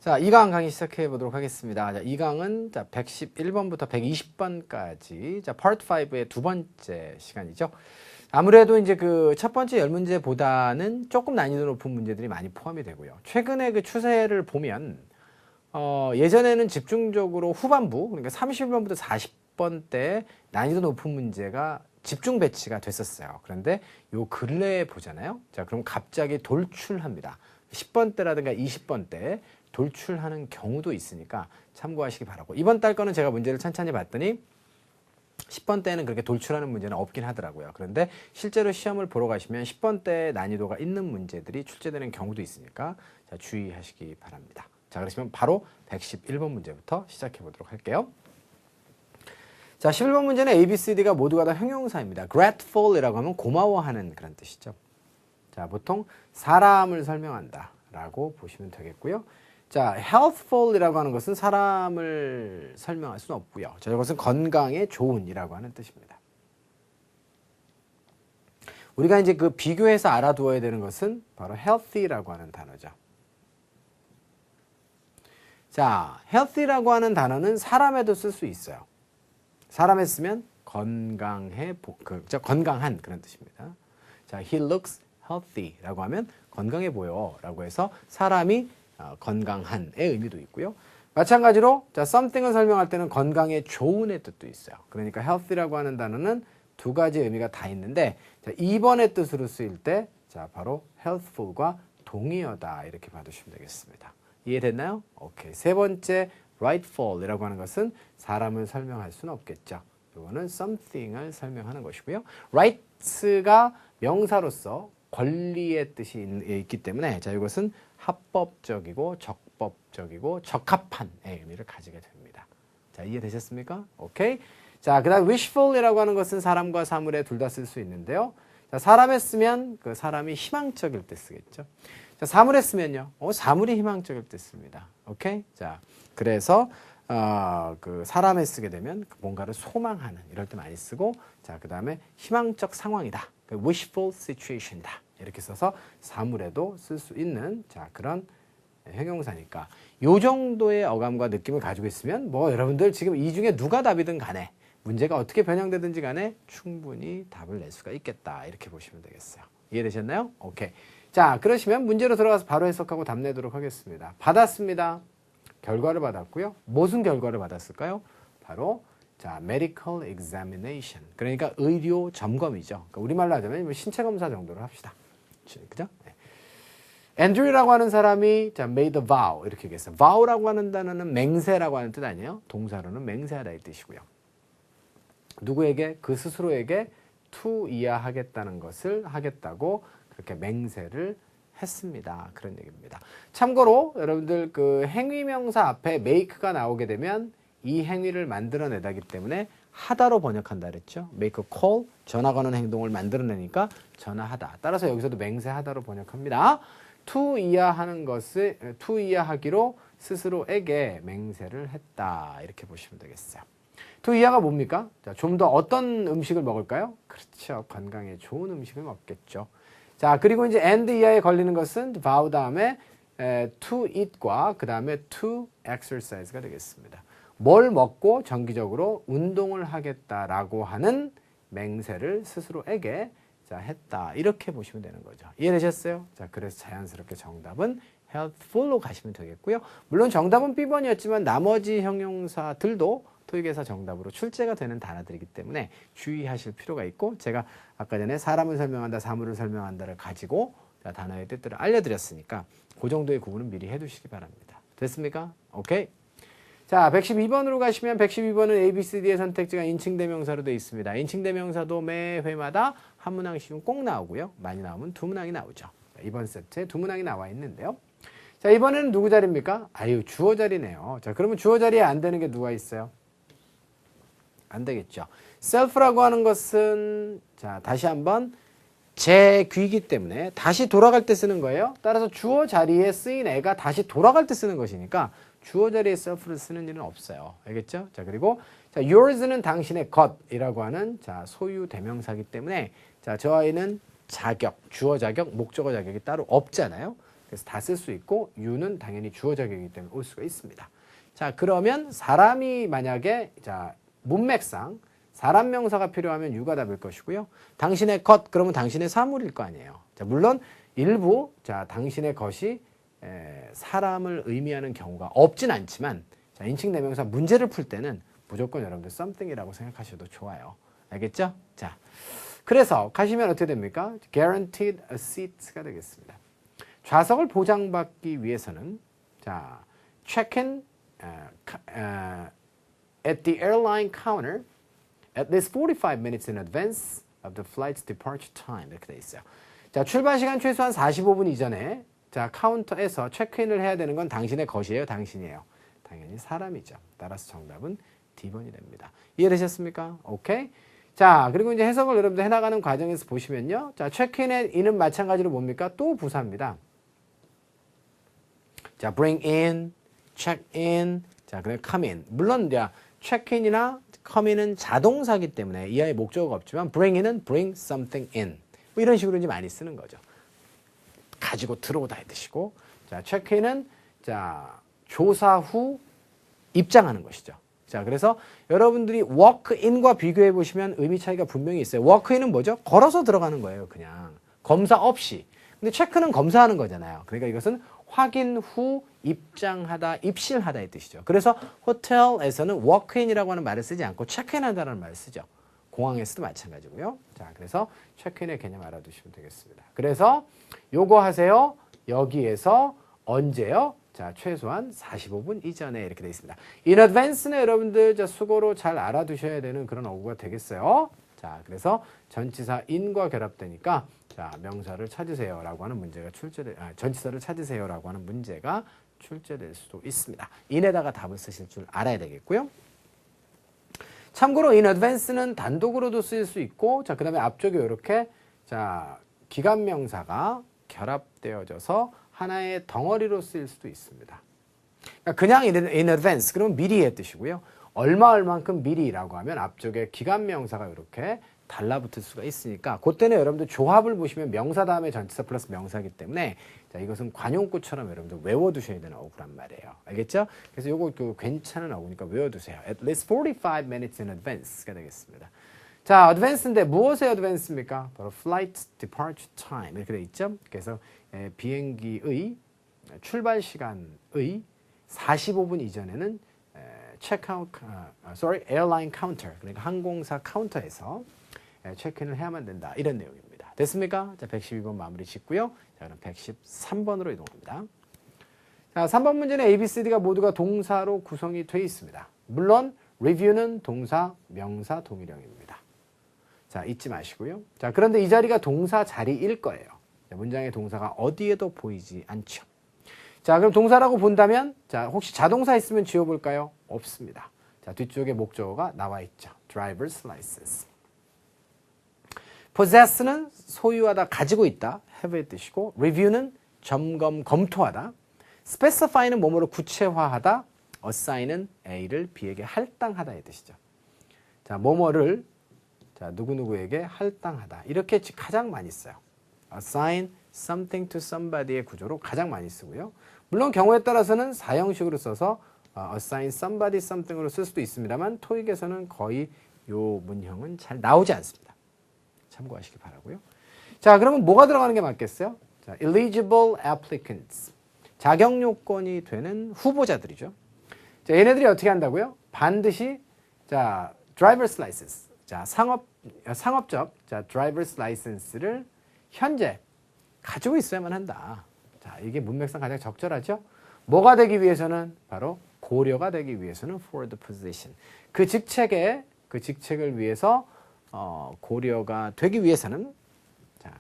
자, 2강 강의 시작해 보도록 하겠습니다. 자, 2강은 111번부터 120번까지 파트 5의 두 번째 시간이죠. 아무래도 이제 그 첫 번째 10문제보다는 조금 난이도 높은 문제들이 많이 포함이 되고요. 최근에 그 추세를 보면 예전에는 집중적으로 후반부, 그러니까 31번부터 40번 때 난이도 높은 문제가 집중 배치가 됐었어요. 그런데 요 근래에 보잖아요. 자, 그럼 갑자기 돌출합니다. 10번 때라든가 20번 때 돌출하는 경우도 있으니까 참고하시기 바라고. 이번 달 거는 제가 문제를 찬찬히 봤더니 10번 때는 그렇게 돌출하는 문제는 없긴 하더라고요. 그런데 실제로 시험을 보러 가시면 10번 때 난이도가 있는 문제들이 출제되는 경우도 있으니까 자, 주의하시기 바랍니다. 자, 그러시면 바로 111번 문제부터 시작해 보도록 할게요. 자, 11번 문제는 A, B, C, D가 모두가 다 형용사입니다. grateful이라고 하면 고마워하는 그런 뜻이죠. 자, 보통 사람을 설명한다 라고 보시면 되겠고요. 자, healthful이라고 하는 것은 사람을 설명할 수는 없고요. 자, 이것은 건강에 좋은이라고 하는 뜻입니다. 우리가 이제 그 비교해서 알아두어야 되는 것은 바로 healthy라고 하는 단어죠. 자, healthy라고 하는 단어는 사람에도 쓸 수 있어요. 사람에 쓰면 건강한 그런 뜻입니다. 자, he looks healthy라고 하면 건강해 보여 라고 해서 사람이 건강한의 의미도 있고요. 마찬가지로 자, something을 설명할 때는 건강에 좋은의 뜻도 있어요. 그러니까 healthy라고 하는 단어는 두 가지 의미가 다 있는데 자, 2번의 뜻으로 쓰일 때 자, 바로 healthful과 동의어다 이렇게 받으시면 되겠습니다. 이해됐나요? 오케이. 세 번째 rightful이라고 하는 것은 사람을 설명할 수는 없겠죠. 이거는 something을 설명하는 것이고요. right가 명사로서 권리의 뜻이 있기 때문에 자, 이것은 합법적이고 적법적이고 적합한의 의미를 가지게 됩니다. 자, 이해되셨습니까? 오케이. 자, 그다음 wishful이라고 하는 것은 사람과 사물에 둘 다 쓸 수 있는데요. 자, 사람에 쓰면 그 사람이 희망적일 때 쓰겠죠. 자, 사물에 쓰면요. 사물이 희망적일 때 씁니다. 오케이? 자, 그래서 그 사람에 쓰게 되면 뭔가를 소망하는 이럴 때 많이 쓰고 자, 그다음에 희망적 상황이다. wishful situation이다. 이렇게 써서 사물에도 쓸 수 있는 자, 그런 형용사니까 요 정도의 어감과 느낌을 가지고 있으면 뭐 여러분들 지금 이 중에 누가 답이든 간에 문제가 어떻게 변형되든지 간에 충분히 답을 낼 수가 있겠다. 이렇게 보시면 되겠어요. 이해되셨나요? 오케이. 자, 그러시면 문제로 들어가서 바로 해석하고 답 내도록 하겠습니다. 받았습니다. 결과를 받았고요. 무슨 결과를 받았을까요? 바로 자, medical examination. 그러니까 의료 점검이죠. 그러니까 우리말로 하자면 신체 검사 정도로 합시다. 그죠? 네. 앤드류라고 하는 사람이 자, made a vow 이렇게 얘기했어요. vow라고 하는 단어는 맹세라고 하는 뜻 아니에요? 동사로는 맹세하다 이 뜻이고요. 누구에게? 그 스스로에게 투이하하겠다는 것을 하겠다고 그렇게 맹세를 했습니다. 그런 얘기입니다. 참고로 여러분들 그 행위명사 앞에 make가 나오게 되면 이 행위를 만들어내다기 때문에 하다로 번역한다 그랬죠. make a call, 전화 거는 행동을 만들어내니까 전화하다. 따라서 여기서도 맹세하다로 번역합니다. 투이하하는 것을 투이하하기로 스스로에게 맹세를 했다. 이렇게 보시면 되겠어요. 투이하가 뭡니까? 자, 좀 더 어떤 음식을 먹을까요? 그렇죠. 건강에 좋은 음식을 먹겠죠. 자, 그리고 이제 and 이하에 걸리는 것은 vow 다음에 to eat과 그 다음에 to exercise가 되겠습니다. 뭘 먹고 정기적으로 운동을 하겠다라고 하는 맹세를 스스로에게 자, 했다. 이렇게 보시면 되는 거죠. 이해되셨어요? 자, 그래서 자연스럽게 정답은 healthful로 가시면 되겠고요. 물론 정답은 B번이었지만 나머지 형용사들도 토익에서 정답으로 출제가 되는 단어들이기 때문에 주의하실 필요가 있고 제가 아까 전에 사람을 설명한다, 사물을 설명한다를 가지고 자, 단어의 뜻들을 알려드렸으니까 그 정도의 구분은 미리 해두시기 바랍니다. 됐습니까? 오케이. 자, 112번으로 가시면 112번은 A, B, C, D의 선택지가 인칭대명사로 되어 있습니다. 인칭대명사도 매 회마다 한 문항씩은 꼭 나오고요. 많이 나오면 두 문항이 나오죠. 이번 세트에 두 문항이 나와 있는데요. 자, 이번에는 누구 자리입니까? 아유, 주어 자리네요. 자, 그러면 주어 자리에 안 되는 게 누가 있어요? 안 되겠죠. self라고 하는 것은 자, 다시 한번 제 귀이기 때문에 다시 돌아갈 때 쓰는 거예요. 따라서 주어 자리에 쓰인 애가 다시 돌아갈 때 쓰는 것이니까 주어 자리에 self를 쓰는 일은 없어요. 알겠죠? 자, 그리고 자, yours는 당신의 것이라고 하는 자, 소유 대명사이기 때문에 자, 저 아이는 자격, 주어 자격, 목적어 자격이 따로 없잖아요. 그래서 다 쓸 수 있고 you는 당연히 주어 자격이기 때문에 올 수가 있습니다. 자, 그러면 사람이 만약에 자, 문맥상 사람 명사가 필요하면 you가 답일 것이고요. 당신의 것 그러면 당신의 사물일 거 아니에요. 자, 물론 일부 자, 당신의 것이 사람을 의미하는 경우가 없진 않지만 자, 인칭 대명사 문제를 풀 때는 무조건 여러분들 something이라고 생각하셔도 좋아요. 알겠죠? 자, 그래서 가시면 어떻게 됩니까? guaranteed a seat가 되겠습니다. 좌석을 보장받기 위해서는 자, check-in at the airline counter at least 45 minutes in advance of the flight's departure time 이렇게 돼 있어요. 자, 출발 시간 최소한 45분 이전에 자, 카운터에서 체크인을 해야 되는 건 당신의 것이에요, 당신이에요. 당연히 사람이죠. 따라서 정답은 D번이 됩니다. 이해되셨습니까? 오케이. 자, 그리고 이제 해석을 여러분들 해나가는 과정에서 보시면요. 자, 체크인의 in은 마찬가지로 뭡니까? 또 부사입니다. 자, bring in, check in, 자, 그다음에 come in. 물론 이제 check-in이나 come-in은 자동사기 때문에 이하의 목적어가 없지만 bring in은 bring something in. 뭐 이런 식으로 이제 많이 쓰는 거죠. 가지고 들어오다 의 뜻이고, 자, check-in은 자, 조사 후 입장하는 것이죠. 자, 그래서 여러분들이 walk-in과 비교해 보시면 의미 차이가 분명히 있어요. walk-in은 뭐죠? 걸어서 들어가는 거예요, 그냥. 검사 없이. 근데 체크는 검사하는 거잖아요. 그러니까 이것은 확인 후 입장하다, 입실하다의 뜻이죠. 그래서 호텔에서는 walk-in이라고 하는 말을 쓰지 않고 체크인한다는 말을 쓰죠. 공항에서도 마찬가지고요. 자, 그래서 체크인의 개념 알아두시면 되겠습니다. 그래서 요거 하세요. 여기에서 언제요? 자, 최소한 45분 이전에 이렇게 되어 있습니다. in advance는 여러분들 자, 수고로 잘 알아두셔야 되는 그런 어구가 되겠어요. 자, 그래서 전치사 in과 결합되니까 자, 명사를 찾으세요라고 하는 문제가 전치사를 찾으세요라고 하는 문제가 출제될 수도 있습니다. in에다가 답을 쓰실 줄 알아야 되겠고요. 참고로 in advance는 단독으로도 쓰일 수 있고, 자, 그다음에 앞쪽에 이렇게 자, 기관 명사가 결합되어져서 하나의 덩어리로 쓰일 수도 있습니다. 그냥 in advance 그러면 미리의 뜻이고요. 얼마만큼 미리라고 하면 앞쪽에 기관 명사가 이렇게 달라붙을 수가 있으니까 그때는 여러분들 조합을 보시면 명사 다음에 전치사 플러스 명사이기 때문에 자, 이것은 관용구처럼 여러분들 외워두셔야 되는 어구란 말이에요. 알겠죠? 그래서 이거 괜찮은 어구니까 외워두세요. At least 45 minutes in advance가 되겠습니다. 자, advance인데 무엇의 advance입니까? 바로 flight departure time 이렇게 돼 있죠. 그래서 비행기의 출발 시간의 45분 이전에는 airline counter 그러니까 항공사 카운터에서 체크인을 해야만 된다. 이런 내용입니다. 됐습니까? 자, 112번 마무리 짓고요. 자, 그럼 113번으로 이동합니다. 자, 3번 문제는 A, B, C, D가 모두가 동사로 구성이 되어 있습니다. 물론 review는 동사, 명사, 동일형입니다. 자, 잊지 마시고요. 자, 그런데 이 자리가 동사 자리일 거예요. 자, 문장의 동사가 어디에도 보이지 않죠. 자, 그럼 동사라고 본다면 자, 혹시 자동사 있으면 지워볼까요? 없습니다. 자, 뒤쪽에 목적어가 나와 있죠. driver's license. possess는 소유하다, 가지고 있다, have의 뜻이고 review는 점검, 검토하다, specify는 뭐뭐를 구체화하다, assign은 A를 B에게 할당하다의 뜻이죠. 자, 뭐뭐를 자, 누구누구에게 할당하다. 이렇게 가장 많이 써요. assign something to somebody의 구조로 가장 많이 쓰고요. 물론 경우에 따라서는 사형식으로 써서 assign somebody something으로 쓸 수도 있습니다만 토익에서는 거의 요 문형은 잘 나오지 않습니다. 참고하시기 바라고요. 자, 그러면 뭐가 들어가는 게 맞겠어요? 자, eligible applicants. 자격 요건이 되는 후보자들이죠. 자, 얘네들이 어떻게 한다고요? 반드시 자, driver's license. 자, 상업적 자, driver's license를 현재 가지고 있어야만 한다. 자, 이게 문맥상 가장 적절하죠? 뭐가 되기 위해서는 바로 고려가 되기 위해서는 for the position. 그 직책을 위해서 고려가 되기 위해서는 자,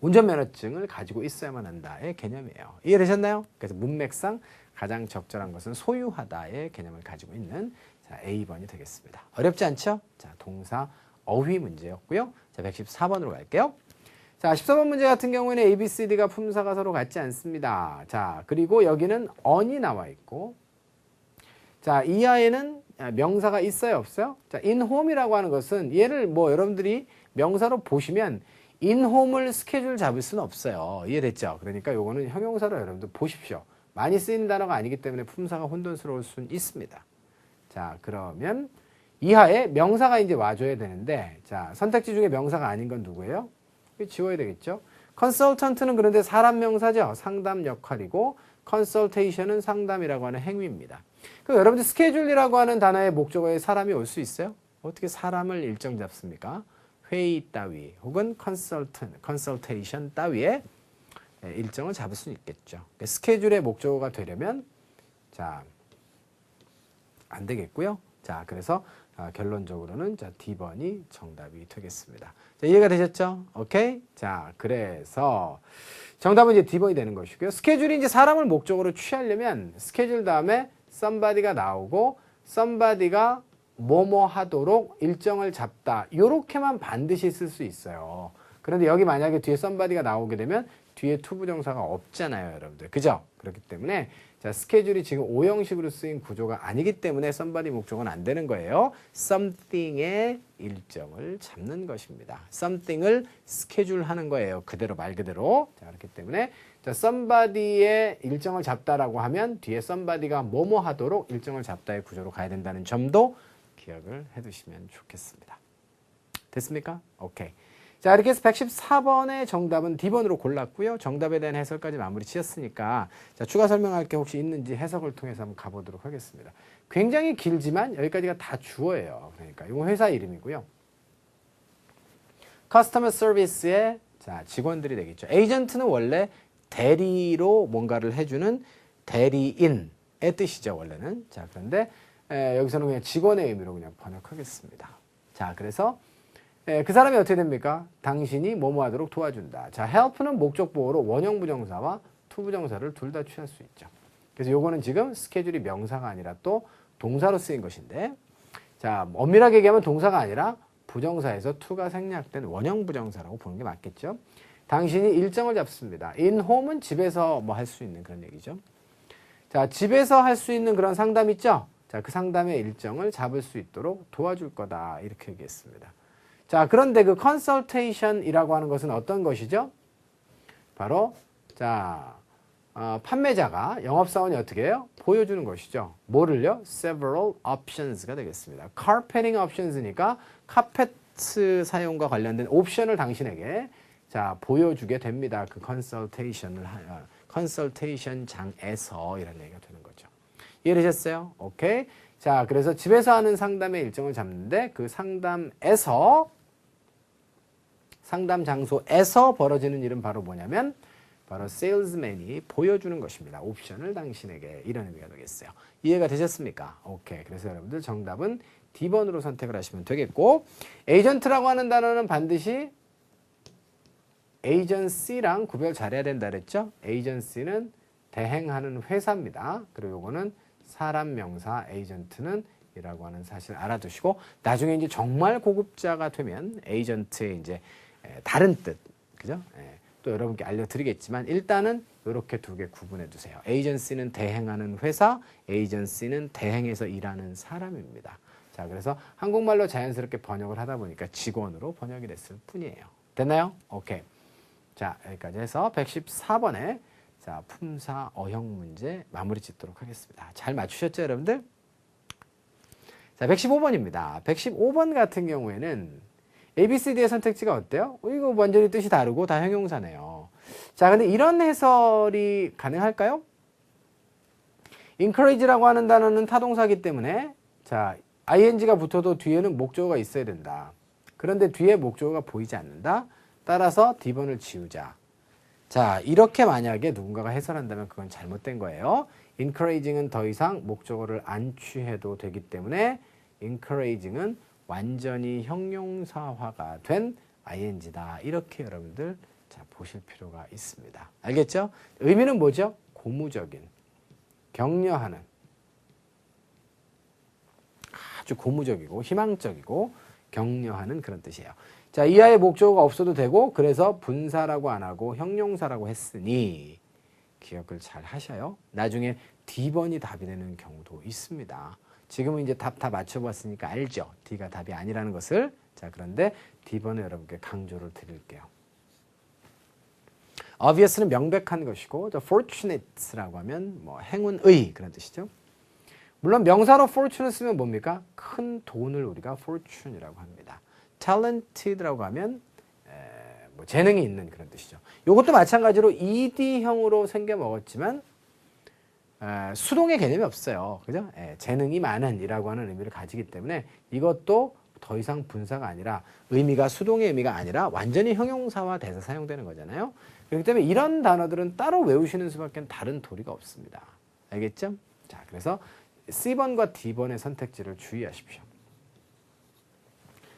운전면허증을 가지고 있어야만 한다의 개념이에요. 이해되셨나요? 그래서 문맥상 가장 적절한 것은 소유하다의 개념을 가지고 있는 자, A번이 되겠습니다. 어렵지 않죠? 자, 동사 어휘 문제였고요. 자, 114번으로 갈게요. 자, 14번 문제 같은 경우에는 A, B, C, D가 품사가 서로 같지 않습니다. 자, 그리고 여기는 on이 나와 있고, 자, 이하에는 명사가 있어요, 없어요? 자, in home이라고 하는 것은 얘를 뭐 여러분들이 명사로 보시면 in home을 스케줄 잡을 수는 없어요. 이해됐죠? 그러니까 요거는 형용사로 여러분들 보십시오. 많이 쓰이는 단어가 아니기 때문에 품사가 혼돈스러울 수는 있습니다. 자, 그러면 이하에 명사가 이제 와줘야 되는데, 자, 선택지 중에 명사가 아닌 건 누구예요? 지워야 되겠죠? 컨설턴트는 그런데 사람 명사죠. 상담 역할이고, 컨설테이션은 상담이라고 하는 행위입니다. 그럼 여러분들 스케줄이라고 하는 단어의 목적어에 사람이 올 수 있어요? 어떻게 사람을 일정 잡습니까? 회의 따위 혹은 컨설테이션 따위에 일정을 잡을 수 있겠죠. 스케줄의 목적어가 되려면 자, 안 되겠고요. 자, 그래서 결론적으로는 자, D번이 정답이 되겠습니다. 자, 이해가 되셨죠? 오케이? 자, 그래서 정답은 이제 D번이 되는 것이고요. 스케줄이 이제 사람을 목적으로 취하려면 스케줄 다음에 somebody가 나오고 somebody가 뭐뭐 하도록 일정을 잡다. 요렇게만 반드시 쓸 수 있어요. 그런데 여기 만약에 뒤에 somebody가 나오게 되면 뒤에 투부정사가 없잖아요, 여러분들. 그죠? 그렇기 때문에 자, 스케줄이 지금 오형식으로 쓰인 구조가 아니기 때문에 somebody 목적은 안 되는 거예요. something의 일정을 잡는 것입니다. something을 스케줄하는 거예요. 그대로 말 그대로. 자, 그렇기 때문에 자, somebody의 일정을 잡다라고 하면 뒤에 somebody가 뭐뭐 하도록 일정을 잡다의 구조로 가야 된다는 점도 기억을 해두시면 좋겠습니다. 됐습니까? 오케이. 자, 이렇게 해서 114번의 정답은 D번으로 골랐고요. 정답에 대한 해설까지 마무리 지었으니까 자, 추가 설명할 게 혹시 있는지 해석을 통해서 한번 가보도록 하겠습니다. 굉장히 길지만 여기까지가 다 주어예요. 그러니까 이거 회사 이름이고요. 커스터머 서비스의 자, 직원들이 되겠죠. 에이전트는 원래 대리로 뭔가를 해주는 대리인의 뜻이죠, 원래는. 자, 그런데 여기서는 그냥 직원의 의미로 그냥 번역하겠습니다. 자, 그래서 그 사람이 어떻게 됩니까? 당신이 뭐뭐 하도록 도와준다. 자, help는 목적 보호로 원형 부정사와 투 부정사를 둘 다 취할 수 있죠. 그래서 요거는 지금 스케줄이 명사가 아니라 또 동사로 쓰인 것인데, 자, 엄밀하게 얘기하면 동사가 아니라 부정사에서 투가 생략된 원형 부정사라고 보는 게 맞겠죠. 당신이 일정을 잡습니다. in home은 집에서 뭐 할 수 있는 그런 얘기죠. 자, 집에서 할 수 있는 그런 상담 있죠? 자, 그 상담의 일정을 잡을 수 있도록 도와줄 거다. 이렇게 얘기했습니다. 자, 그런데 그 컨설테이션이라고 하는 것은 어떤 것이죠? 바로 자, 판매자가 영업사원이 어떻게 해요? 보여주는 것이죠. 뭐를요? several options가 되겠습니다. carpeting options니까 카페트 사용과 관련된 옵션을 당신에게 자, 보여주게 됩니다. 그 컨설테이션장에서 이런 얘기가 되는 거죠. 이해되셨어요? 오케이. 자, 그래서 집에서 하는 상담의 일정을 잡는데 그 상담 장소에서 벌어지는 일은 바로 뭐냐면 바로 세일즈맨이 보여주는 것입니다. 옵션을 당신에게 이런 의미가 되겠어요. 이해가 되셨습니까? 오케이. 그래서 여러분들 정답은 D번으로 선택을 하시면 되겠고 에이전트라고 하는 단어는 반드시 에이전시랑 구별 잘해야 된다 그랬죠? 에이전시는 대행하는 회사입니다. 그리고 이거는 사람 명사 에이전트는 이라고 하는 사실 알아두시고 나중에 이제 정말 고급자가 되면 에이전트의 이제 다른 뜻, 그죠? 또 여러분께 알려드리겠지만 일단은 이렇게 두 개 구분해 두세요. 에이전시는 대행하는 회사, 에이전시는 대행해서 일하는 사람입니다. 자, 그래서 한국말로 자연스럽게 번역을 하다 보니까 직원으로 번역이 됐을 뿐이에요. 됐나요? 오케이. 자, 여기까지 해서 114번에 자, 품사 어형 문제 마무리 짓도록 하겠습니다. 잘 맞추셨죠, 여러분들? 자, 115번입니다. 115번 같은 경우에는 ABCD의 선택지가 어때요? 이거 완전히 뜻이 다르고 다 형용사네요. 자, 근데 이런 해설이 가능할까요? encourage라고 하는 단어는 타동사이기 때문에 자, ing가 붙어도 뒤에는 목적어가 있어야 된다. 그런데 뒤에 목적어가 보이지 않는다. 따라서 D번을 지우자. 자, 이렇게 만약에 누군가가 해설한다면 그건 잘못된 거예요. encouraging은 더 이상 목적어를 안 취해도 되기 때문에 encouraging은 완전히 형용사화가 된 ing다. 이렇게 여러분들 자, 보실 필요가 있습니다. 알겠죠? 의미는 뭐죠? 고무적인, 격려하는, 아주 고무적이고 희망적이고 격려하는 그런 뜻이에요. 자, 이하의 목적어가 없어도 되고 그래서 분사라고 안 하고 형용사라고 했으니 기억을 잘 하셔요. 나중에 D번이 답이 되는 경우도 있습니다. 지금은 이제 답 다 맞춰봤으니까 알죠? D가 답이 아니라는 것을. 자, 그런데 D번을 여러분께 강조를 드릴게요. obvious는 명백한 것이고, 또 fortunate라고 하면 뭐 행운의 그런 뜻이죠. 물론 명사로 fortune 쓰면 뭡니까? 큰 돈을 우리가 fortune이라고 합니다. talented라고 하면 뭐 재능이 있는 그런 뜻이죠. 이것도 마찬가지로 ed형으로 생겨 먹었지만 수동의 개념이 없어요. 그죠? 재능이 많은이라고 하는 의미를 가지기 때문에 이것도 더 이상 분사가 아니라 의미가 수동의 의미가 아니라 완전히 형용사와 대사 사용되는 거잖아요. 그렇기 때문에 이런 단어들은 따로 외우시는 수밖에 다른 도리가 없습니다. 알겠죠? 자, 그래서 C번과 D번의 선택지를 주의하십시오.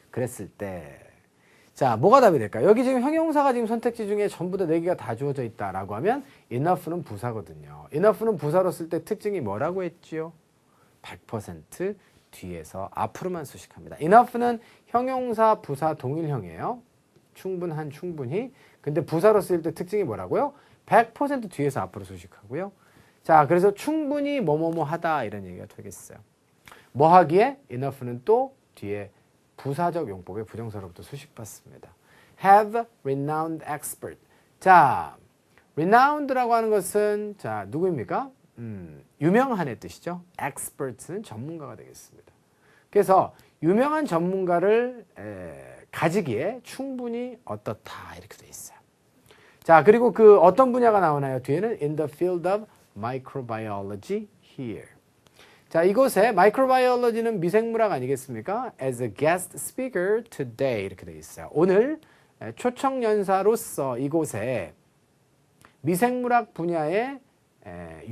그랬을 때 자, 뭐가 답이 될까요? 여기 지금 형용사가 지금 선택지 중에 전부 다 4개가 다 주어져 있다라고 하면 enough는 부사거든요. enough는 부사로 쓸 때 특징이 뭐라고 했지요? 100% 뒤에서 앞으로만 수식합니다. enough는 형용사, 부사 동일형이에요. 충분한, 충분히. 근데 부사로 쓸 때 특징이 뭐라고요? 100% 뒤에서 앞으로 수식하고요. 자, 그래서 충분히 뭐뭐뭐 하다 이런 얘기가 되겠어요. 뭐 하기에? enough는 또 뒤에 부사적 용법의 부정사로부터 수식받습니다. have renowned expert. 자, renowned라고 하는 것은 자, 누구입니까? 유명한의 뜻이죠. expert는 전문가가 되겠습니다. 그래서 유명한 전문가를 가지기에 충분히 어떻다 이렇게 돼 있어요. 자, 그리고 그 어떤 분야가 나오나요? 뒤에는 in the field of microbiology here. 자, 이곳에 microbiology는 미생물학 아니겠습니까? As a guest speaker today 이렇게 되어 있어요. 오늘 초청 연사로서 이곳에 미생물학 분야의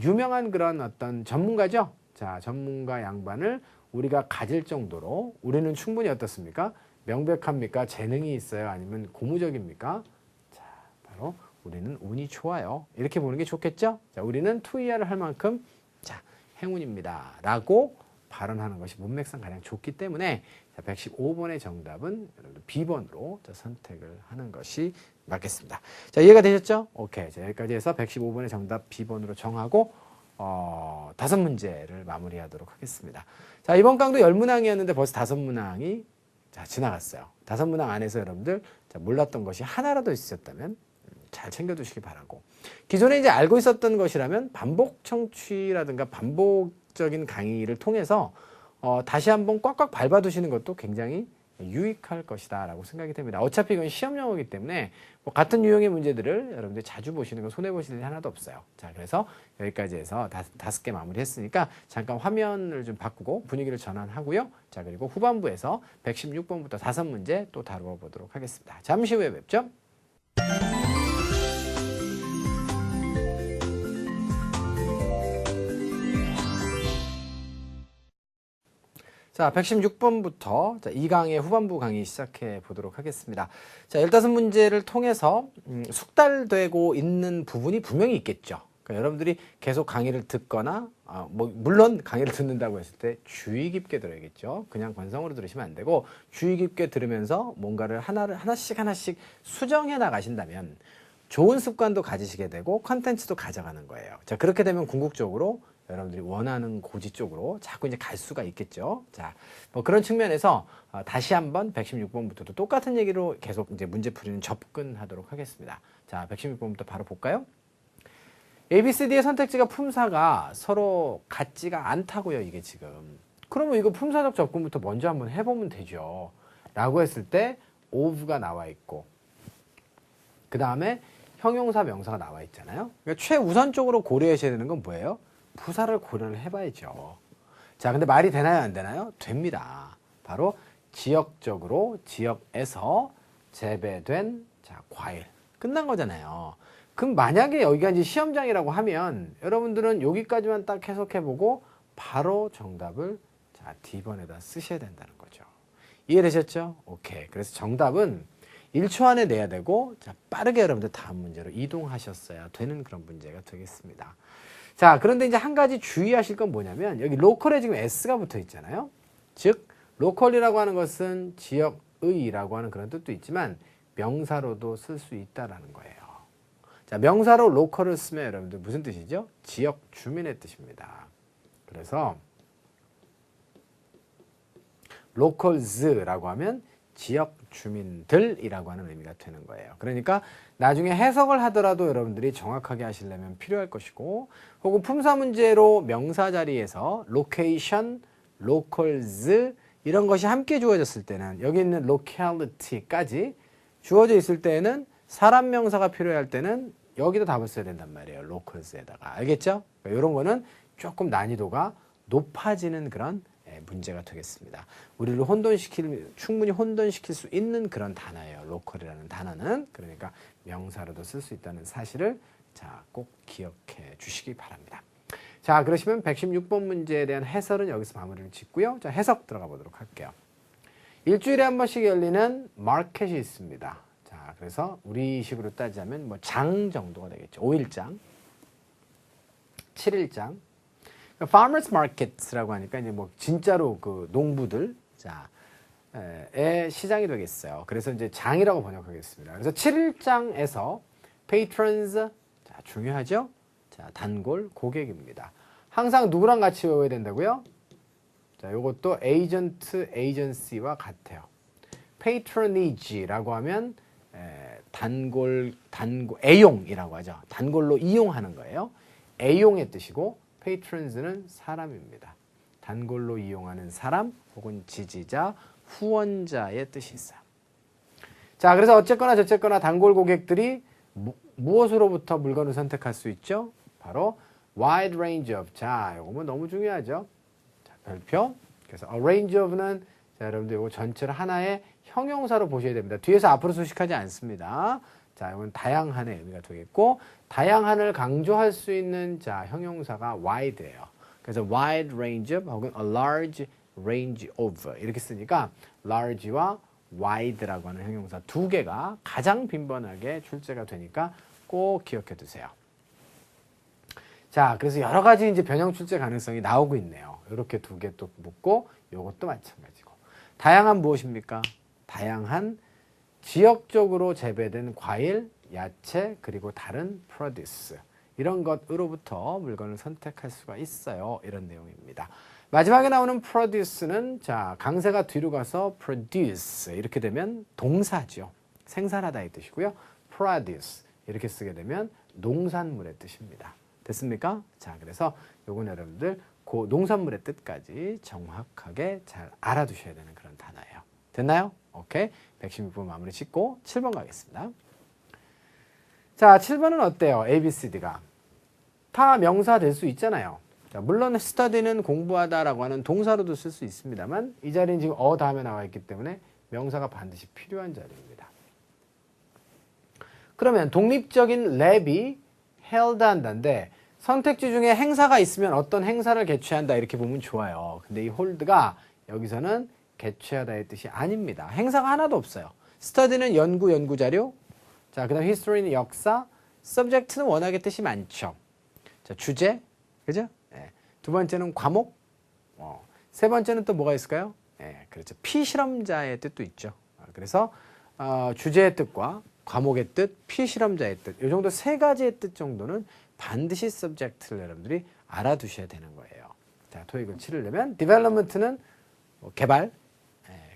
유명한 그런 어떤 전문가죠. 자, 전문가 양반을 우리가 가질 정도로 우리는 충분히 어떻습니까? 명백합니까? 재능이 있어요? 아니면 고무적입니까? 자, 바로 우리는 운이 좋아요. 이렇게 보는 게 좋겠죠? 자, 우리는 투이야를 할 만큼 자, 행운입니다. 라고 발언하는 것이 문맥상 가장 좋기 때문에 115번의 정답은 B번으로 선택을 하는 것이 맞겠습니다. 자, 이해가 되셨죠? 오케이. 자, 여기까지 해서 115번의 정답 B번으로 정하고 5문제를 마무리하도록 하겠습니다. 자, 이번 강도 10문항이었는데 벌써 5문항이 자, 지나갔어요. 5문항 안에서 여러분들 자, 몰랐던 것이 하나라도 있으셨다면 잘 챙겨두시기 바라고. 기존에 이제 알고 있었던 것이라면 반복 청취라든가 반복적인 강의를 통해서 다시 한번 꽉꽉 밟아두시는 것도 굉장히 유익할 것이다 라고 생각이 됩니다. 어차피 이건 시험 영어이기 때문에 뭐 같은 유형의 문제들을 여러분들이 자주 보시는 건 손해보실 일이 하나도 없어요. 자, 그래서 여기까지 해서 5개 마무리했으니까 잠깐 화면을 좀 바꾸고 분위기를 전환하고요. 자, 그리고 후반부에서 116번부터 5문제 또 다루어 보도록 하겠습니다. 잠시 후에 뵙죠. 자, 116번부터 자, 2강의 후반부 강의 시작해 보도록 하겠습니다. 자, 15문제를 통해서 숙달되고 있는 부분이 분명히 있겠죠. 그러니까 여러분들이 계속 강의를 듣거나 뭐 물론 강의를 듣는다고 했을 때 주의 깊게 들어야겠죠. 그냥 관성으로 들으시면 안 되고 주의 깊게 들으면서 뭔가를 하나씩 수정해 나가신다면 좋은 습관도 가지시게 되고 컨텐츠도 가져가는 거예요. 자, 그렇게 되면 궁극적으로 여러분들이 원하는 고지 쪽으로 자꾸 이제 갈 수가 있겠죠. 자, 뭐 그런 측면에서 다시 한번 116번부터도 똑같은 얘기로 계속 이제 문제풀이는 접근하도록 하겠습니다. 자, 116번부터 바로 볼까요? A, B, C, D의 선택지가 품사가 서로 같지가 않다고요, 이게 지금. 그러면 이거 품사적 접근부터 먼저 한번 해보면 되죠. 라고 했을 때 of가 나와 있고 그 다음에 형용사, 명사가 나와 있잖아요. 그러니까 최우선적으로 고려하셔야 되는 건 뭐예요? 부사를 고려를 해봐야죠. 자, 근데 말이 되나요, 안 되나요? 됩니다. 바로 지역적으로 지역에서 재배된 자, 과일. 끝난 거잖아요. 그럼 만약에 여기가 이제 시험장이라고 하면 여러분들은 여기까지만 딱 해석해보고 바로 정답을 자, D번에다 쓰셔야 된다는 거죠. 이해되셨죠? 오케이. 그래서 정답은 1초 안에 내야 되고 자, 빠르게 여러분들 다음 문제로 이동하셨어야 되는 그런 문제가 되겠습니다. 자, 그런데 이제 한 가지 주의하실 건 뭐냐면 여기 로컬에 지금 S가 붙어 있잖아요. 즉 로컬이라고 하는 것은 지역의라고 하는 그런 뜻도 있지만 명사로도 쓸 수 있다라는 거예요. 자, 명사로 로컬을 쓰면 여러분들 무슨 뜻이죠? 지역 주민의 뜻입니다. 그래서 locals라고 하면 지역 주민들이라고 하는 의미가 되는 거예요. 그러니까 나중에 해석을 하더라도 여러분들이 정확하게 하시려면 필요할 것이고, 혹은 품사 문제로 명사 자리에서 location, locals 이런 것이 함께 주어졌을 때는, 여기 있는 locality까지 주어져 있을 때는 사람 명사가 필요할 때는 여기도 답을 써야 된단 말이에요. locals에다가. 알겠죠? 그러니까 이런 거는 조금 난이도가 높아지는 그런 문제가 되겠습니다. 우리를 충분히 혼돈시킬 수 있는 그런 단어예요. local이라는 단어는. 그러니까 명사로도 쓸 수 있다는 사실을 자, 꼭 기억해 주시기 바랍니다. 자, 그러시면 116번 문제에 대한 해설은 여기서 마무리를 짓고요. 자, 해석 들어가 보도록 할게요. 일주일에 한 번씩 열리는 마켓이 있습니다. 자, 그래서 우리식으로 따지자면 뭐 장 정도가 되겠죠. 5일장, 7일장. Farmers Markets라고 하니까 이제 뭐 진짜로 그 농부들 의 시장이 되겠어요. 그래서 이제 장이라고 번역하겠습니다. 그래서 7일장에서 patrons, 자, 중요하죠? 자, 단골 고객입니다. 항상 누구랑 같이 외워야 된다고요? 자, 요것도 agent, agency와 같아요. patronage라고 하면 애용이라고 하죠. 단골로 이용하는 거예요. 애용의 뜻이고 patrons는 사람입니다. 단골로 이용하는 사람 혹은 지지자, 후원자의 뜻이 있어요. 자, 그래서 어쨌거나 저쨌거나 단골 고객들이 무엇으로부터 물건을 선택할 수 있죠? 바로 wide range of. 자, 이거 뭐 너무 중요하죠. 자, 별표. 그래서 a range of는 자, 여러분들 이거 전체를 하나의 형용사로 보셔야 됩니다. 뒤에서 앞으로 수식하지 않습니다. 자, 이건 다양한의 의미가 되겠고, 다양한을 강조할 수 있는 자, 형용사가 wide예요. 그래서 wide range of 혹은 a large range of 이렇게 쓰니까 large와 wide라고 하는 형용사 두 개가 가장 빈번하게 출제가 되니까 꼭 기억해 두세요. 자, 그래서 여러 가지 이제 변형 출제 가능성이 나오고 있네요. 이렇게 두 개 또 묻고 이것도 마찬가지고. 다양한 무엇입니까? 다양한 지역적으로 재배된 과일, 야채, 그리고 다른 프로듀스 이런 것으로부터 물건을 선택할 수가 있어요. 이런 내용입니다. 마지막에 나오는 프로듀스는 자, 강세가 뒤로 가서 produce 이렇게 되면 동사죠. 생산하다의 뜻이고요. produce 이렇게 쓰게 되면 농산물의 뜻입니다. 됐습니까? 자, 그래서 요건 여러분들 그 농산물의 뜻까지 정확하게 잘 알아두셔야 되는 그런 단어예요. 됐나요? 오케이. 116번 마무리 짓고 7번 가겠습니다. 자, 7번은 어때요? ABCD가. 다 명사 될 수 있잖아요. 자, 물론 study는 공부하다라고 하는 동사로도 쓸 수 있습니다만 이 자리는 지금 다음에 나와 있기 때문에 명사가 반드시 필요한 자리입니다. 그러면 독립적인 랩이 held 한다인데 선택지 중에 행사가 있으면 어떤 행사를 개최한다 이렇게 보면 좋아요. 근데 이 hold가 여기서는 개최하다의 뜻이 아닙니다. 행사가 하나도 없어요. study는 연구 자료. 자, 그다음 history는 역사. subject는 워낙에 뜻이 많죠. 자, 주제. 그죠? 네. 두 번째는 과목. 세 번째는 또 뭐가 있을까요? 네, 그렇죠. 피실험자의 뜻도 있죠. 그래서 주제의 뜻과 과목의 뜻, 피실험자의 뜻. 이 정도 세 가지의 뜻 정도는 반드시 subject를 여러분들이 알아두셔야 되는 거예요. 자, 토익을 치르려면 development는 개발.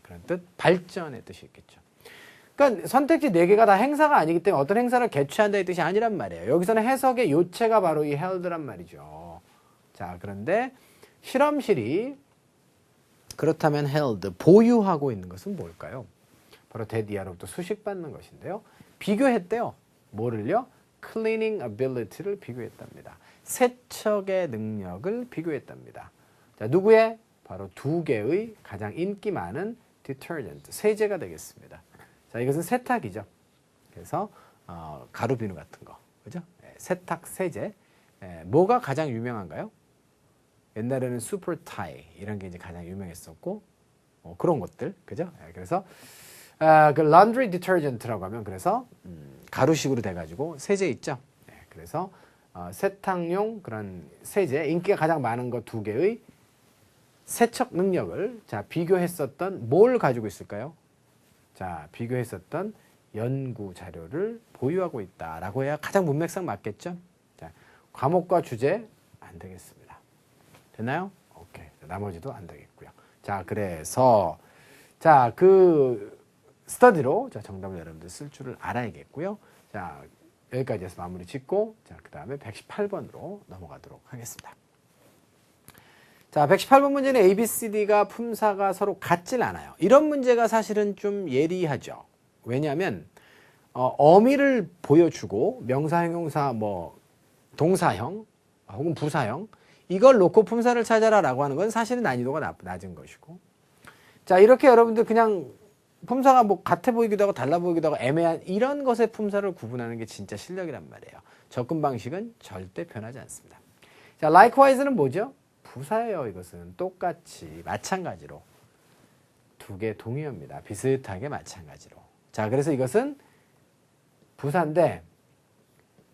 그런 뜻, 발전의 뜻이 있겠죠. 그러니까 선택지 4개가 다 행사가 아니기 때문에 어떤 행사를 개최한다의 뜻이 아니란 말이에요. 여기서는 해석의 요체가 바로 이 held란 말이죠. 자, 그런데 실험실이 그렇다면 held, 보유하고 있는 것은 뭘까요? 바로 대디아로부터 수식받는 것인데요. 비교했대요. 뭐를요? cleaning ability를 비교했답니다. 세척의 능력을 비교했답니다. 자, 누구의? 바로 두 개의 가장 인기 많은 detergent, 세제가 되겠습니다. 자, 이것은 세탁이죠. 그래서 가루 비누 같은 거, 그죠? 세탁 세제. 뭐가 가장 유명한가요? 옛날에는 슈퍼 타이 이런 게 이제 가장 유명했었고 그런 것들, 그죠? 그래서 그 laundry detergent라고 하면 그래서 가루식으로 돼가지고 세제 있죠. 그래서 세탁용 그런 세제 인기가 가장 많은 것 두 개의 세척 능력을 자 비교했었던 뭘 가지고 있을까요? 자, 비교했었던 연구 자료를 보유하고 있다라고 해야 가장 문맥상 맞겠죠? 자, 과목과 주제 안 되겠습니다. 됐나요? 오케이. 나머지도 안 되겠고요. 자, 그래서 자, 그 스터디로 자, 정답을 여러분들 쓸 줄을 알아야겠고요. 자, 여기까지 해서 마무리 짓고 자, 그다음에 118번으로 넘어가도록 하겠습니다. 자, 118번 문제는 A, B, C, D가 품사가 서로 같질 않아요. 이런 문제가 사실은 좀 예리하죠. 왜냐하면 어미를 보여주고 명사, 형용사, 뭐 동사형 혹은 부사형 이걸 놓고 품사를 찾아라라고 하는 건 사실은 난이도가 낮은 것이고, 자 이렇게 여러분들 그냥 품사가 뭐 같아 보이기도 하고 달라 보이기도 하고 애매한 이런 것의 품사를 구분하는 게 진짜 실력이란 말이에요. 접근 방식은 절대 변하지 않습니다. 자, likewise는 뭐죠? 부사예요. 이것은 똑같이 마찬가지로 두 개 동의어입니다. 비슷하게 마찬가지로. 자, 그래서 이것은 부사인데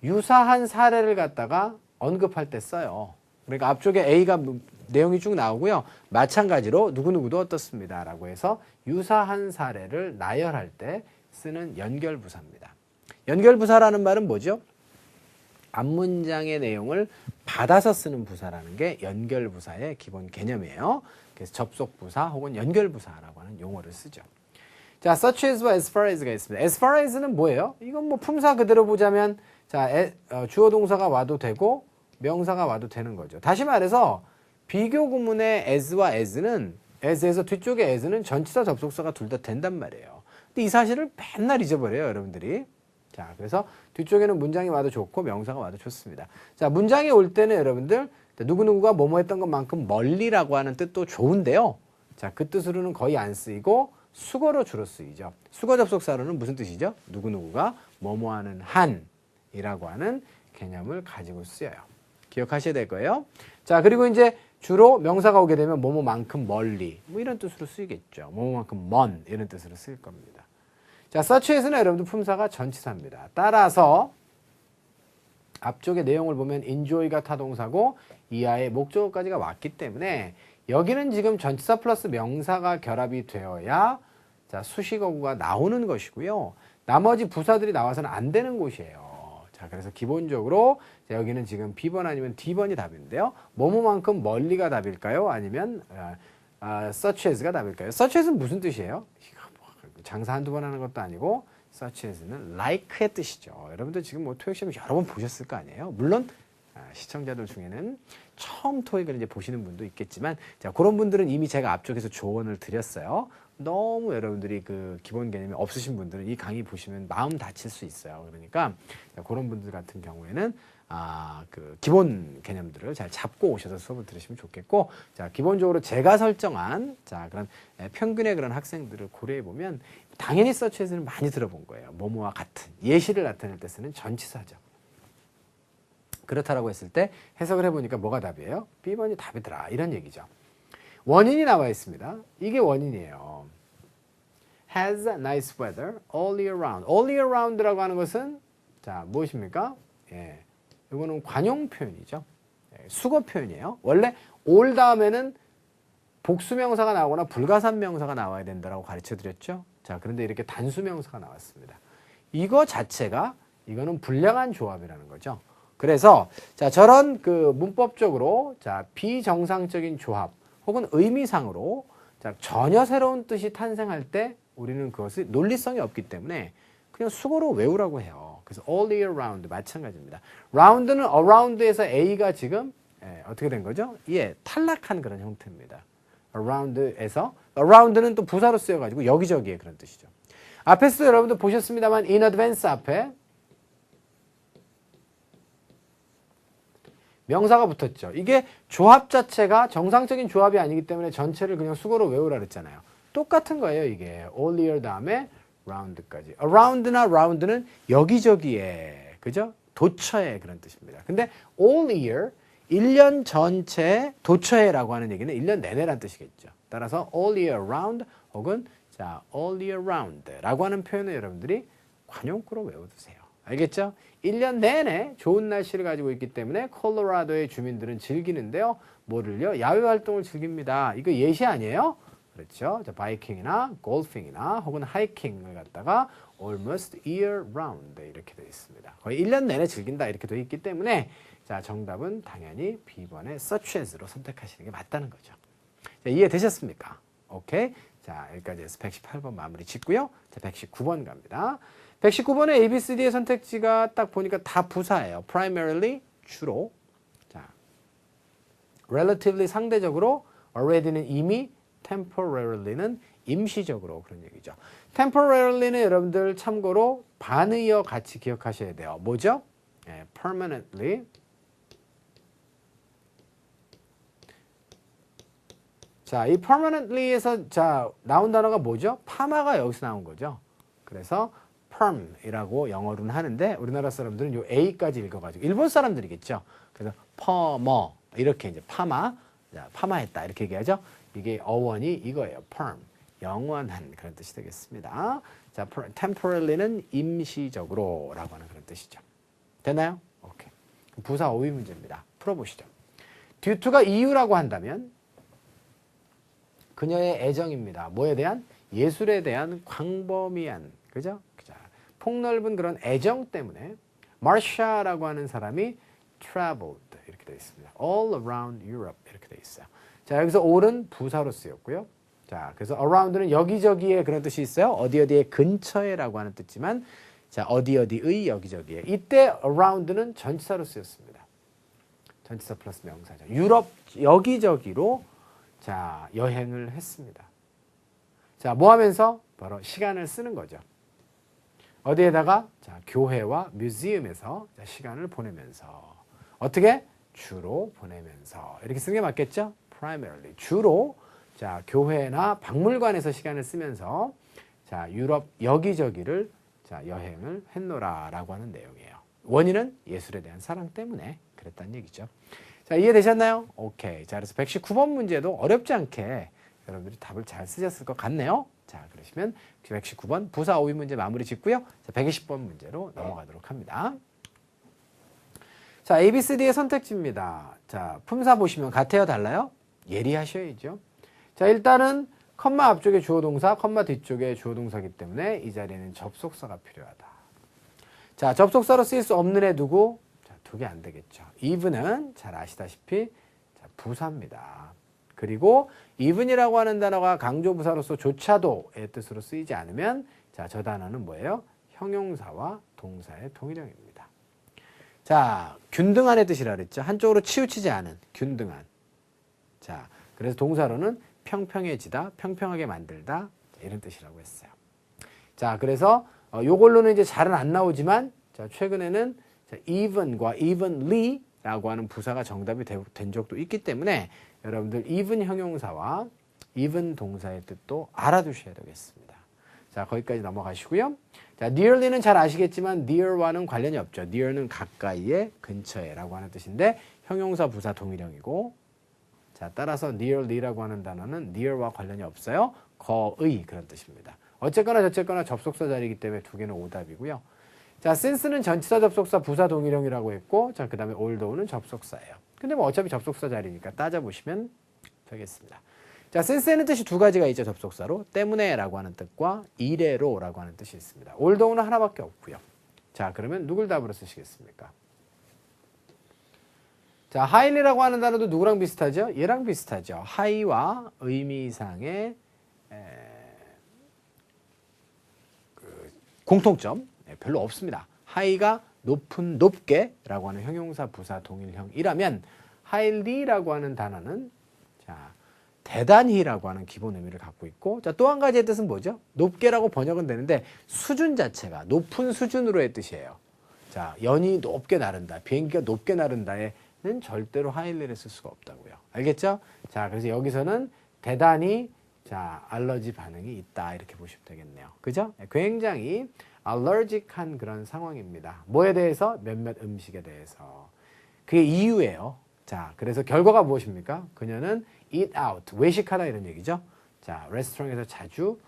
유사한 사례를 갖다가 언급할 때 써요. 그러니까 앞쪽에 A가 내용이 쭉 나오고요. 마찬가지로 누구누구도 어떻습니다. 라고 해서 유사한 사례를 나열할 때 쓰는 연결부사입니다. 연결부사라는 말은 뭐죠? 앞문장의 내용을 받아서 쓰는 부사라는 게 연결부사의 기본 개념이에요. 그래서 접속부사 혹은 연결부사라고 하는 용어를 쓰죠. 자, such as와 as far as가 있습니다. as far as는 뭐예요? 이건 뭐 품사 그대로 보자면 자, 주어 동사가 와도 되고 명사가 와도 되는 거죠. 다시 말해서 비교 구문의 as와 as는 as에서 뒤쪽에 as는 전치사 접속사가 둘 다 된단 말이에요. 근데 이 사실을 맨날 잊어버려요, 여러분들이. 자, 그래서 뒤쪽에는 문장이 와도 좋고 명사가 와도 좋습니다. 자, 문장이 올 때는 여러분들 누구누구가 뭐뭐 했던 것만큼 멀리라고 하는 뜻도 좋은데요. 자, 그 뜻으로는 거의 안 쓰이고 수거로 주로 쓰이죠. 수거 접속사로는 무슨 뜻이죠? 누구누구가 뭐뭐 하는 한이라고 하는 개념을 가지고 쓰여요. 기억하셔야 될 거예요. 자, 그리고 이제 주로 명사가 오게 되면 뭐뭐만큼 멀리 뭐 이런 뜻으로 쓰이겠죠. 뭐뭐만큼 먼 이런 뜻으로 쓰일 겁니다. 자, such as는 여러분들 품사가 전치사입니다. 따라서 앞쪽의 내용을 보면 enjoy가 타동사고 이하의 목적어까지가 왔기 때문에 여기는 지금 전치사 플러스 명사가 결합이 되어야 자, 수식어구가 나오는 것이고요. 나머지 부사들이 나와서는 안 되는 곳이에요. 자, 그래서 기본적으로 자, 여기는 지금 B번 아니면 D번이 답인데요. 뭐뭐만큼 멀리가 답일까요? 아니면 such as가 답일까요? such as는 무슨 뜻이에요? 장사 한두 번 하는 것도 아니고 such as는 like의 뜻이죠. 여러분들 지금 뭐 토익 시험 여러 번 보셨을 거 아니에요? 물론 시청자들 중에는 처음 토익을 이제 보시는 분도 있겠지만 자, 그런 분들은 이미 제가 앞쪽에서 조언을 드렸어요. 너무 여러분들이 그 기본 개념이 없으신 분들은 이 강의 보시면 마음 다칠 수 있어요. 그러니까 자, 그런 분들 같은 경우에는 그 기본 개념들을 잘 잡고 오셔서 수업을 들으시면 좋겠고, 자, 기본적으로 제가 설정한 자, 그런 평균의 그런 학생들을 고려해 보면 당연히 such as는 많이 들어본 거예요. 뭐뭐와 같은 예시를 나타낼 때 쓰는 전치사죠. 그렇다라고 했을 때 해석을 해보니까 뭐가 답이에요? B번이 답이더라 이런 얘기죠. 원인이 나와 있습니다. 이게 원인이에요. has nice weather all year round. all year round라고 하는 것은 자, 무엇입니까? 예, 이거는 관용 표현이죠. 예, 수거 표현이에요. 원래 all 다음에는 복수명사가 나오거나 불가산명사가 나와야 된다고 가르쳐 드렸죠. 자, 그런데 이렇게 단수명사가 나왔습니다. 이거 자체가 이거는 불량한 조합이라는 거죠. 그래서 자, 저런 그 문법적으로 자, 비정상적인 조합 혹은 의미상으로 자, 전혀 새로운 뜻이 탄생할 때 우리는 그것이 논리성이 없기 때문에 그냥 수고로 외우라고 해요. 그래서 all year round 마찬가지입니다. round는 around에서 A가 지금 어떻게 된 거죠? 예, 탈락한 그런 형태입니다. around에서 around는 또 부사로 쓰여가지고 여기저기에 그런 뜻이죠. 앞에서도 여러분들 보셨습니다만 in advance 앞에 명사가 붙었죠. 이게 조합 자체가 정상적인 조합이 아니기 때문에 전체를 그냥 수거로 외우라 그랬잖아요. 똑같은 거예요, 이게. all year 다음에 round까지. around나 round는 여기저기에, 그죠? 도처에 그런 뜻입니다. 근데 all year, 1년 전체 도처에라고 하는 얘기는 1년 내내란 뜻이겠죠. 따라서 all year round 혹은 자, all year round라고 하는 표현을 여러분들이 관용구로 외워두세요. 알겠죠? 1년 내내 좋은 날씨를 가지고 있기 때문에 콜로라도의 주민들은 즐기는데요. 뭐를요? 야외 활동을 즐깁니다. 이거 예시 아니에요? 그렇죠? 자, 바이킹이나 골핑이나 혹은 하이킹을 갖다가 almost year round 이렇게 되어 있습니다. 거의 1년 내내 즐긴다 이렇게 되어 있기 때문에 자, 정답은 당연히 B번의 such as로 선택하시는 게 맞다는 거죠. 자, 이해되셨습니까? 오케이. 자, 여기까지 해서 118번 마무리 짓고요. 자, 119번 갑니다. 119번의 A, B, C, D의 선택지가 딱 보니까 다 부사예요. primarily, 주로. 자, relatively, 상대적으로. already는 이미, temporarily는 임시적으로 그런 얘기죠. temporarily는 여러분들 참고로 반의어 같이 기억하셔야 돼요. 뭐죠? 예, permanently. 자, 이 permanently에서 자, 나온 단어가 뭐죠? 파마가 여기서 나온 거죠. 그래서 perm이라고 영어로는 하는데 우리나라 사람들은 요 A까지 읽어가지고 일본 사람들이겠죠. 그래서 퍼머 이렇게 이제 파마, 자, 파마했다 이렇게 얘기하죠. 이게 어원이 이거예요. perm, 영원한 그런 뜻이 되겠습니다. 자, temporarily,는 임시적으로라고 하는 그런 뜻이죠. 됐나요? 오케이. 부사 어휘 문제입니다. 풀어보시죠. due to가 이유라고 한다면 그녀의 애정입니다. 뭐에 대한? 예술에 대한 광범위한, 그죠? 자, 폭넓은 그런 애정 때문에 마르샤라고 하는 사람이 traveled 이렇게 되어 있습니다. all around Europe 이렇게 되어 있어요. 자, 여기서 all은 부사로 쓰였고요. 자, 그래서 around는 여기저기에 그런 뜻이 있어요. 어디 어디에 근처에라고 하는 뜻지만 자, 어디 어디의 여기저기에. 이때 around는 전치사로 쓰였습니다. 전치사 플러스 명사죠. 유럽 여기저기로 자, 여행을 했습니다. 자, 뭐 하면서? 바로 시간을 쓰는 거죠. 어디에다가? 자, 교회와 뮤지엄에서 자, 시간을 보내면서. 어떻게? 주로 보내면서. 이렇게 쓰는 게 맞겠죠? primarily. 주로, 자, 교회나 박물관에서 시간을 쓰면서, 자, 유럽 여기저기를, 자, 여행을 했노라라고 하는 내용이에요. 원인은 예술에 대한 사랑 때문에 그랬다는 얘기죠. 자, 이해되셨나요? 오케이. 자, 그래서 119번 문제도 어렵지 않게 여러분들이 답을 잘 쓰셨을 것 같네요. 자, 그러시면 119번 부사 어휘 문제 마무리 짓고요. 자, 120번 문제로 넘어가도록 합니다. 자, A, B, C, D의 선택지입니다. 자, 품사 보시면 같아요, 달라요? 예리하셔야죠. 자, 일단은 컴마 앞쪽에 주어 동사, 컴마 뒤쪽에 주어 동사이기 때문에 이 자리에는 접속사가 필요하다. 자, 접속사로 쓰일 수 없는 애 누구? 두 개 안 되겠죠. even은 잘 아시다시피 자, 부사입니다. 그리고 even이라고 하는 단어가 강조부사로서 조차도의 뜻으로 쓰이지 않으면 자, 저 단어는 뭐예요? 형용사와 동사의 동일형입니다. 자, 균등한의 뜻이라 그랬죠. 한쪽으로 치우치지 않은 균등한. 자, 그래서 동사로는 평평해지다, 평평하게 만들다 이런 뜻이라고 했어요. 자, 그래서 요걸로는 이제 잘은 안 나오지만 자, 최근에는 자, even과 evenly라고 하는 부사가 정답이 된 적도 있기 때문에 여러분들 even 형용사와 even 동사의 뜻도 알아두셔야 되겠습니다. 자, 거기까지 넘어가시고요. 자, nearly는 잘 아시겠지만 near와는 관련이 없죠. near는 가까이에, 근처에라고 하는 뜻인데 형용사 부사 동일형이고 자, 따라서 nearly라고 하는 단어는 near와 관련이 없어요. 거의 그런 뜻입니다. 어쨌거나 저쨌거나 접속사 자리이기 때문에 두 개는 오답이고요. 자, since는 전치사 접속사 부사 동일형이라고 했고 자, 그 다음에 although는 접속사예요. 근데 뭐 어차피 접속사 자리니까 따져보시면 되겠습니다. 자, since에는 뜻이 두 가지가 있죠. 접속사로. 때문에 라고 하는 뜻과 이래로 라고 하는 뜻이 있습니다. although는 하나밖에 없고요. 자, 그러면 누굴 답으로 쓰시겠습니까? 자, highly라고 하는 단어도 누구랑 비슷하죠? 얘랑 비슷하죠. high와 의미상의 공통점 별로 없습니다. high가 높은, 높게 라고 하는 형용사 부사 동일형이라면 highly라고 하는 단어는 자, 대단히라고 하는 기본 의미를 갖고 있고 자, 또 한 가지의 뜻은 뭐죠? 높게라고 번역은 되는데 수준 자체가 높은 수준으로의 뜻이에요. 자, 연이 높게 나른다, 비행기가 높게 나른다에는 절대로 highly를 쓸 수가 없다고요. 알겠죠? 자, 그래서 여기서는 대단히 자, 알러지 반응이 있다 이렇게 보시면 되겠네요. 그죠? 굉장히 알러직한 그런 상황입니다. 뭐에 대해서? 몇몇 음식에 대해서. 그게 이유예요. 자, 그래서 결과가 무엇입니까? 그녀는 eat out, 외식하다 이런 얘기죠. 자, 레스토랑에서 자주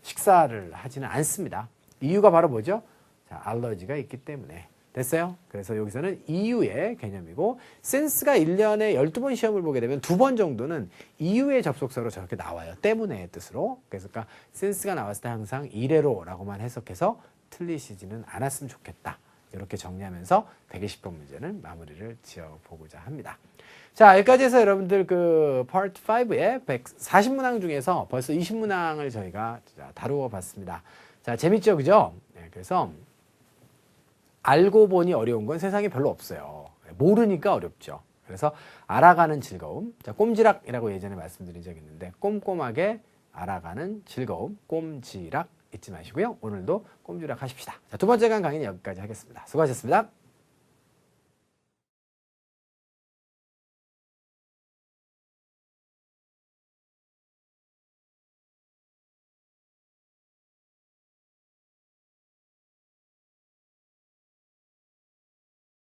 식사를 하지는 않습니다. 이유가 바로 뭐죠? 자, 알러지가 있기 때문에. 됐어요? 그래서 여기서는 이유의 개념이고 since가 1년에 12번 시험을 보게 되면 2번 정도는 이유의 접속사로 저렇게 나와요. 때문에의 뜻으로. 그래서 since가 나왔을 때 항상 이래로라고만 해석해서 틀리시지는 않았으면 좋겠다. 이렇게 정리하면서 120번 문제는 마무리를 지어보고자 합니다. 자, 여기까지 해서 여러분들 그 파트 5의 140문항 중에서 벌써 20문항을 저희가 다루어 봤습니다. 자, 재밌죠? 그죠? 네, 그래서 알고 보니 어려운 건 세상에 별로 없어요. 모르니까 어렵죠. 그래서 알아가는 즐거움. 자, 꼼지락이라고 예전에 말씀드린 적이 있는데 꼼꼼하게 알아가는 즐거움. 꼼지락 잊지 마시고요. 오늘도 꼼지락 하십시다. 자, 두 번째 강의는 여기까지 하겠습니다. 수고하셨습니다.